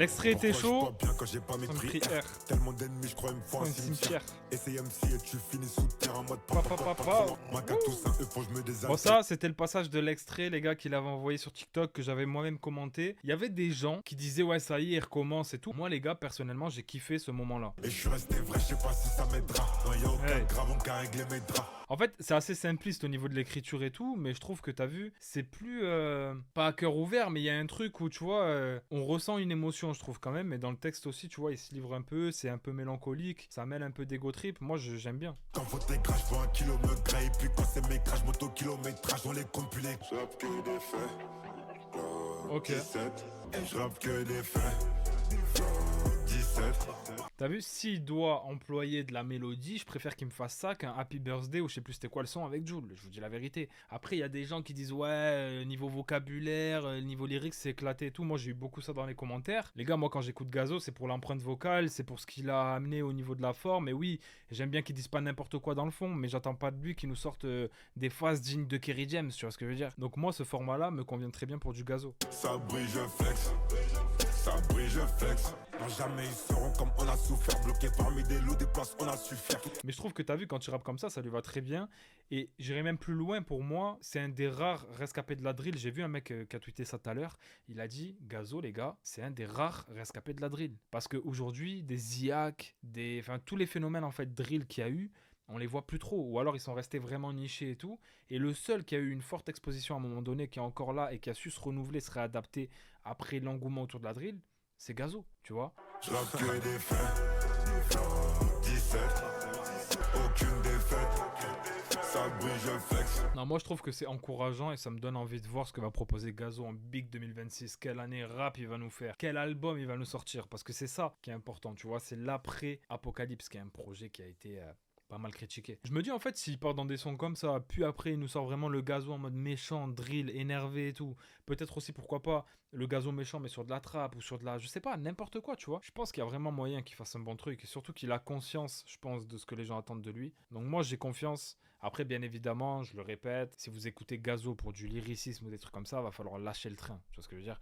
L'extrait était chaud. Bien quand j'ai pas mes Ça me crie R. Tellement d'ennemis, je crois, il me faut un cimetière. Et c'est MC et tu finis sous terre en mode ma cactus, un œuf, je me désaltère. Bon, ça, c'était le passage de l'extrait, les gars, qu'il avait envoyé sur TikTok, que j'avais moi-même commenté. Il y avait des gens qui disaient, ouais, ça y est, il recommence et tout. Moi, les gars, personnellement, j'ai kiffé ce moment-là. Et je suis resté vrai, je sais pas si ça m'aidera. Non, y'a aucun Hey. grave, on qu'à régler mes draps. En fait, c'est assez simpliste au niveau de l'écriture et tout, mais je trouve que t'as vu, c'est plus pas à cœur ouvert, mais il y a un truc où tu vois, on ressent une émotion, je trouve quand même. Mais dans le texte aussi, tu vois, il se livre un peu, c'est un peu mélancolique, ça mêle un peu d'ego trip. Moi, j'aime bien. Quand faut tes crash, je vois un kilo me graille. Et puis quand c'est mes crash, moto kilométrage, on les compte plus les. Je rappe que des faits. Ok. 17. Et je rappe que des faits. 17. T'as vu, s'il doit employer de la mélodie, je préfère qu'il me fasse ça qu'un Happy Birthday ou je sais plus c'était quoi le son avec Jul. Je vous dis la vérité. Après, il y a des gens qui disent ouais, niveau vocabulaire, niveau lyrique, c'est éclaté et tout. Moi, j'ai eu beaucoup ça dans les commentaires. Les gars, moi, quand j'écoute Gazo, c'est pour l'empreinte vocale, c'est pour ce qu'il a amené au niveau de la forme. Et oui, j'aime bien qu'il dise pas n'importe quoi dans le fond, mais j'attends pas de lui qu'il nous sorte des phases dignes de Kerry James, tu vois ce que je veux dire. Donc moi, ce format-là me convient très bien pour du Gazo. Ça brille, je flex. Ça brille, je flex. Non, jamais ils seront comme on a souffert. Bloqué parmi des loups, des places, on a su faire. Mais je trouve que t'as vu, quand tu rappes comme ça lui va très bien. Et j'irai même plus loin, pour moi, c'est un des rares rescapés de la drill. J'ai vu un mec qui a tweeté ça tout à l'heure. Il a dit, Gazo, les gars, c'est un des rares rescapés de la drill. Parce qu'aujourd'hui, des IAC, enfin tous les phénomènes en fait drill qu'il y a eu, on les voit plus trop. Ou alors ils sont restés vraiment nichés et tout. Et le seul qui a eu une forte exposition à un moment donné, qui est encore là et qui a su se renouveler, se réadapter après l'engouement autour de la drill, c'est Gazo, tu vois. Je rappe que des faits. 17. Aucune défaite. Ça brille, je flex. Non, moi je trouve que c'est encourageant et ça me donne envie de voir ce que va proposer Gazo en Big 2026. Quelle année rap il va nous faire, quel album il va nous sortir. Parce que c'est ça qui est important, tu vois. C'est l'après-apocalypse qui est un projet qui a été pas mal critiqué. Je me dis en fait, s'il part dans des sons comme ça, puis après il nous sort vraiment le Gazo en mode méchant, drill, énervé et tout. Peut-être aussi, pourquoi pas, le Gazo méchant mais sur de la trap ou sur de la, je sais pas, n'importe quoi, tu vois. Je pense qu'il y a vraiment moyen qu'il fasse un bon truc et surtout qu'il a conscience, je pense, de ce que les gens attendent de lui. Donc moi j'ai confiance. Après, bien évidemment, je le répète, si vous écoutez Gazo pour du lyricisme ou des trucs comme ça, va falloir lâcher le train. Tu vois ce que je veux dire?